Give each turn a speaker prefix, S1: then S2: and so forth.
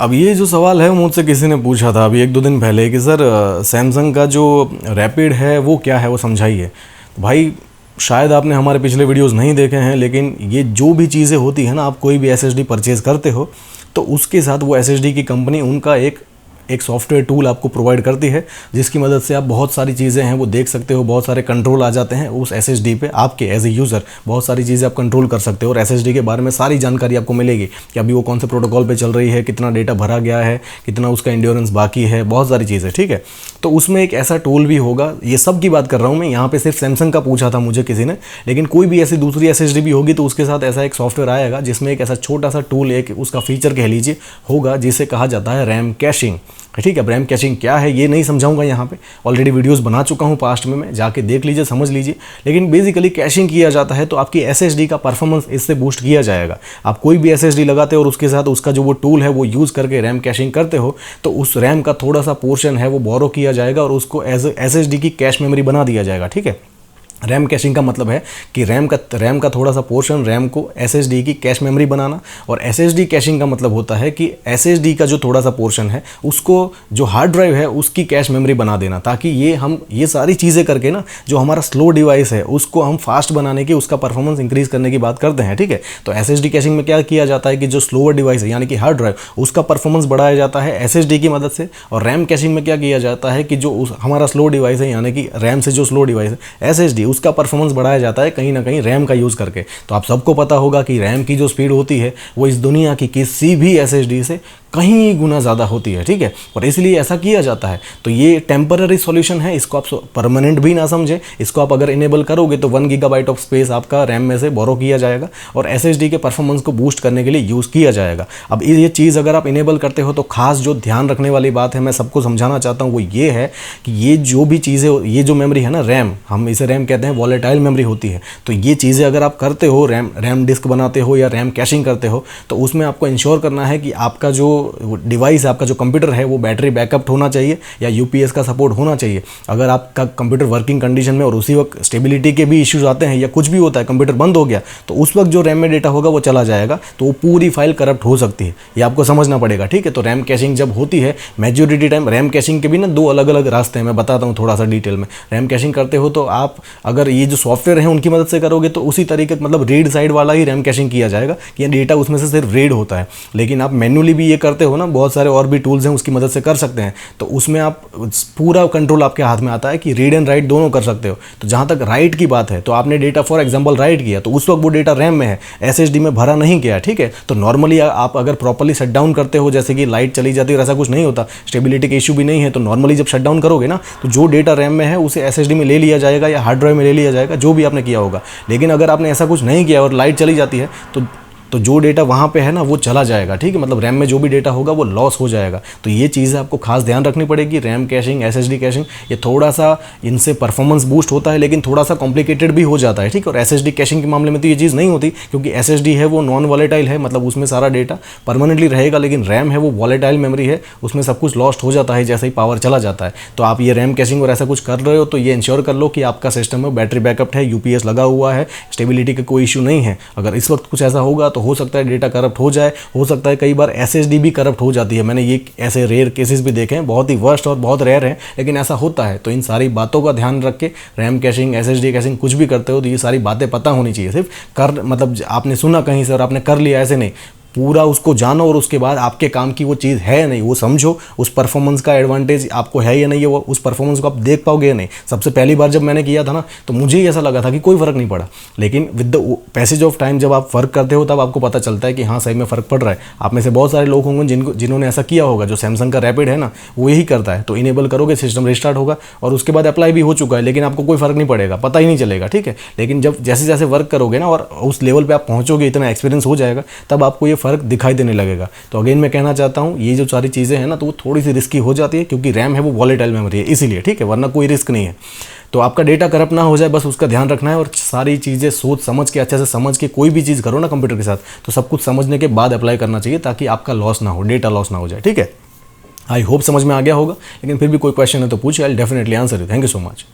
S1: अब ये जो सवाल है मुझसे किसी ने पूछा था अभी 1-2 दिन पहले कि सर सैमसंग का जो रैपिड है वो क्या है, वो समझाइए। तो भाई शायद आपने हमारे पिछले वीडियोस नहीं देखे हैं, लेकिन ये जो भी चीज़ें होती हैं ना, आप कोई भी एसएसडी परचेज़ करते हो तो उसके साथ वो एसएसडी की कंपनी उनका एक सॉफ्टवेयर टूल आपको प्रोवाइड करती है, जिसकी मदद से आप बहुत सारी चीज़ें हैं वो देख सकते हो। बहुत सारे कंट्रोल आ जाते हैं उस एसएसडी पे, आपके एज ए यूज़र बहुत सारी चीज़ें आप कंट्रोल कर सकते हो और एसएसडी के बारे में सारी जानकारी आपको मिलेगी कि अभी वो कौन से प्रोटोकॉल पे चल रही है, कितना डेटा भरा गया है, कितना उसका एंड्योरेंस बाकी है, बहुत सारी चीज़ें। ठीक है, तो उसमें एक ऐसा टूल भी होगा। ये सब की बात कर रहा हूँ मैं, यहाँ पर सिर्फ सैमसंग का पूछा था मुझे किसी ने, लेकिन कोई भी ऐसी दूसरी एसएसडी भी होगी तो उसके साथ ऐसा एक सॉफ्टवेयर आएगा जिसमें एक ऐसा छोटा सा टूल, एक उसका फीचर कह लीजिए होगा, जिसे कहा जाता है रैम कैशिंग। ठीक है, रैम कैशिंग क्या है ये नहीं समझाऊंगा यहाँ पे, ऑलरेडी वीडियोस बना चुका हूँ पास्ट में जाके देख लीजिए, समझ लीजिए। लेकिन बेसिकली कैशिंग किया जाता है तो आपकी एसएसडी का परफॉर्मेंस इससे बूस्ट किया जाएगा। आप कोई भी एसएसडी लगाते हो और उसके साथ उसका जो वो टूल है वो यूज़ करके रैम कैशिंग करते हो तो उस रैम का थोड़ा सा पोर्शन है वो बोरो किया जाएगा और उसको एज एसएसडी की कैश मेमोरी बना दिया जाएगा। ठीक है, रैम कैशिंग का मतलब है कि रैम का थोड़ा सा पोर्शन रैम को एसएसडी की कैश मेमोरी बनाना, और एसएसडी कैशिंग का मतलब होता है कि एसएसडी का जो थोड़ा सा पोर्शन है उसको जो हार्ड ड्राइव है उसकी कैश मेमोरी बना देना, ताकि ये सारी चीज़ें करके ना जो हमारा स्लो डिवाइस है उसको हम फास्ट बनाने की, उसका परफॉर्मेंस इंक्रीज करने की बात करते हैं। ठीक है, तो एसएसडी कैशिंग में क्या किया जाता है कि जो स्लोअर डिवाइस है यानी कि हार्ड ड्राइव उसका परफॉर्मेंस बढ़ाया जाता है एसएसडी की मदद से, और रैम कैशिंग में क्या किया जाता है कि जो हमारा स्लो डिवाइस है यानी कि रैम से जो स्लो डिवाइस है एसएसडी उसका परफॉर्मेंस बढ़ाया जाता है कहीं ना कहीं रैम का यूज़ करके। तो आप सबको पता होगा कि रैम की जो स्पीड होती है वो इस दुनिया की किसी भी एसएसडी से कहीं गुना ज़्यादा होती है। ठीक है, और इसलिए ऐसा किया जाता है। तो ये टेम्पररी सॉल्यूशन है, इसको आप परमानेंट भी ना समझें। इसको आप अगर इनेबल करोगे तो 1 GB ऑफ स्पेस आपका रैम में से बोरो किया जाएगा और एसएसडी के परफॉर्मेंस को बूस्ट करने के लिए यूज़ किया जाएगा। अब ये चीज़ अगर आप इनेबल करते हो तो खास जो ध्यान रखने वाली बात है, मैं सबको समझाना चाहता हूँ, वो ये है कि ये जो भी चीज़ें, ये जो मेमोरी है ना रैम, हम इसे रैम कहते हैं, वॉलेटाइल मेमोरी होती है। तो ये चीज़ें अगर आप करते हो, रैम डिस्क बनाते हो या रैम कैशिंग करते हो, तो उसमें आपको इंश्योर करना है कि आपका जो डिवाइस, आपका जो कंप्यूटर है वो बैटरी बैकअप होना चाहिए या यूपीएस का सपोर्ट होना चाहिए। अगर आपका कंप्यूटर वर्किंग कंडीशन में और उसी वक्त स्टेबिलिटी के भी इश्यूज आते हैं या कुछ भी होता है, कंप्यूटर बंद हो गया, तो उस वक्त जो रैम में डेटा होगा वो चला जाएगा, तो वो पूरी फाइल करप्ट हो सकती है। ये आपको समझना पड़ेगा। ठीक है, तो रैम कैशिंग जब होती है, मेजॉरिटी टाइम रैम कैशिंग के भी ना 2 अलग अलग रास्ते हैं, मैं बताता हूँ थोड़ा सा डिटेल में। रैम कैशिंग करते हो तो आप अगर ये जो सॉफ्टवेयर है उनकी मदद से करोगे तो उसी तरीके मतलब रीड साइड वाला ही रैम कैशिंग किया जाएगा कि डेटा उसमें से सिर्फ रीड होता है। लेकिन आप मैन्युअली भी ये करते हो ना, बहुत सारे और भी टूल्स हैं उसकी मदद से कर सकते हैं, तो उसमें आप पूरा कंट्रोल आपके हाथ में आता है कि रीड एंड राइट दोनों कर सकते हो। तो जहाँ तक राइट की बात है, तो आपने डेटा फॉर एग्जांपल राइट किया तो उस वक्त वो डेटा रैम में है, एसएसडी में भरा नहीं गया। ठीक है, तो नॉर्मली आप अगर प्रॉपर्ली शट डाउन करते हो, जैसे कि लाइट चली जाती है और ऐसा कुछ नहीं होता, स्टेबिलिटी का इशू भी नहीं है, तो नॉर्मली जब शट डाउन करोगे ना तो जो डेटा रैम में है उसे एसएसडी में ले लिया जाएगा या हार्ड ड्राइव में ले लिया जाएगा, जो भी आपने किया होगा। लेकिन अगर आपने ऐसा कुछ नहीं किया और लाइट चली जाती है तो जो डेटा वहाँ पे है ना वो चला जाएगा। ठीक है, मतलब रैम में जो भी डेटा होगा वो लॉस हो जाएगा। तो ये चीज़ें आपको खास ध्यान रखनी पड़ेगी। रैम कैशिंग, एसएसडी कैशिंग, ये थोड़ा सा इनसे परफॉर्मेंस बूस्ट होता है लेकिन थोड़ा सा कॉम्प्लिकेटेड भी हो जाता है। ठीक है, और एसएसडी कैशिंग के मामले में तो ये चीज़ नहीं होती, क्योंकि एसएसडी है वो नॉन वॉलेटाइल है, मतलब उसमें सारा डेटा परमानेंटली रहेगा। लेकिन रैम है वो वॉलेटाइल मेमोरी है, उसमें सब कुछ लॉस्ट हो जाता है जैसे ही पावर चला जाता है। तो आप ये रैम कैशिंग और ऐसा कुछ कर रहे हो तो ये इंश्योर कर लो कि आपका सिस्टम में बैटरी बैकअप है, यूपीएस लगा हुआ है, स्टेबिलिटी का कोई इशू नहीं है। अगर इस वक्त कुछ ऐसा होगा तो हो सकता है डेटा करप्ट हो जाए, हो सकता है कई बार एसएसडी भी करप्ट हो जाती है। मैंने ये ऐसे रेयर केसेस भी देखे हैं, बहुत ही वर्स्ट और बहुत रेयर हैं, लेकिन ऐसा होता है। तो इन सारी बातों का ध्यान रख के रैम कैशिंग, एसएसडी कैशिंग कुछ भी करते हो तो ये सारी बातें पता होनी चाहिए। सिर्फ कर मतलब आपने सुना कहीं से और आपने कर लिया, ऐसे नहीं, पूरा उसको जानो और उसके बाद आपके काम की वो चीज़ है या नहीं वो समझो, उस परफॉर्मेंस का एडवांटेज आपको है या नहीं, वो उस परफॉर्मेंस को आप देख पाओगे या नहीं। सबसे पहली बार जब मैंने किया था ना तो मुझे ही ऐसा लगा था कि कोई फ़र्क नहीं पड़ा, लेकिन with the passage of time जब आप वर्क करते हो तब आपको पता चलता है कि हाँ सही में फ़र्क पड़ रहा है। आप में से बहुत सारे लोग होंगे जिन्होंने ऐसा किया होगा। जो सैमसंग का रैपिड है ना वो यही करता है। तो इनेबल करोगे, सिस्टम रिस्टार्ट होगा और उसके बाद अप्लाई भी हो चुका है, लेकिन आपको कोई फ़र्क नहीं पड़ेगा, पता ही नहीं चलेगा। ठीक है, लेकिन जब जैसे जैसे वर्क करोगे ना और उस लेवल पर आप पहुँचोगे, इतना एक्सपीरियंस हो जाएगा, तब आपको ये फ़र्क दिखाई देने लगेगा। तो अगेन मैं कहना चाहता हूँ ये जो सारी चीज़ें हैं ना तो वो थोड़ी सी रिस्की हो जाती है, क्योंकि रैम है वो वॉलेटाइल मेमोरी है इसीलिए। ठीक है, वरना कोई रिस्क नहीं है। तो आपका डेटा करप्ट ना हो जाए, बस उसका ध्यान रखना है। और सारी चीज़ें सोच समझ के, अच्छे से समझ के कोई भी चीज़ करो ना कंप्यूटर के साथ, तो सब कुछ समझने के बाद अप्लाई करना चाहिए, ताकि आपका लॉस ना हो, डेटा लॉस ना हो जाए। ठीक है, आई होप समझ में आ गया होगा, लेकिन फिर भी कोई क्वेश्चन है तो पूछिए, I will definitely answer you. Thank you so much.